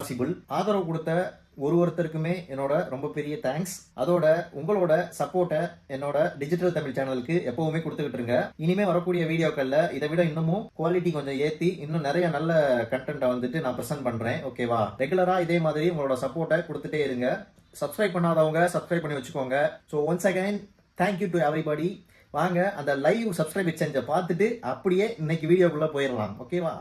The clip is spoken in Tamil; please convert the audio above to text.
பாசிபிள். ஆதரவு கொடுத்த ஒருத்தருக்குமே என்னோட ரொம்ப பெரிய தேங்க்ஸ். அதோட உங்களோட சப்போர்ட்டை என்னோட டிஜிட்டல் தமிழ் சேனலுக்கு எப்பவுமே கொடுத்துக்கிட்டு இருங்க. இனிமே வரக்கூடிய வீடியோக்கள்ல இதை விட இன்னமும் குவாலிட்டி கொஞ்சம் ஏத்தி இன்னும் நிறைய நல்ல கண்டென்ட்டை வந்துட்டு நான் ப்ரெசென்ட் பண்றேன். ஓகேவா? ரெகுலரா இதே மாதிரி உங்களோட சப்போர்ட்டை கொடுத்துட்டே இருங்க. சப்ஸ்கிரைப் பண்ணாதவங்க சப்ஸ்கிரைப் பண்ணி வச்சுக்கோங்க. So once again thank you to everybody. வாங்க அந்த லைவ் சப்ஸ்கிரைப் சேஞ்சை பார்த்துட்டு அப்படியே இன்னைக்கு வீடியோக்குள்ள போயிடலாம். ஓகேவா?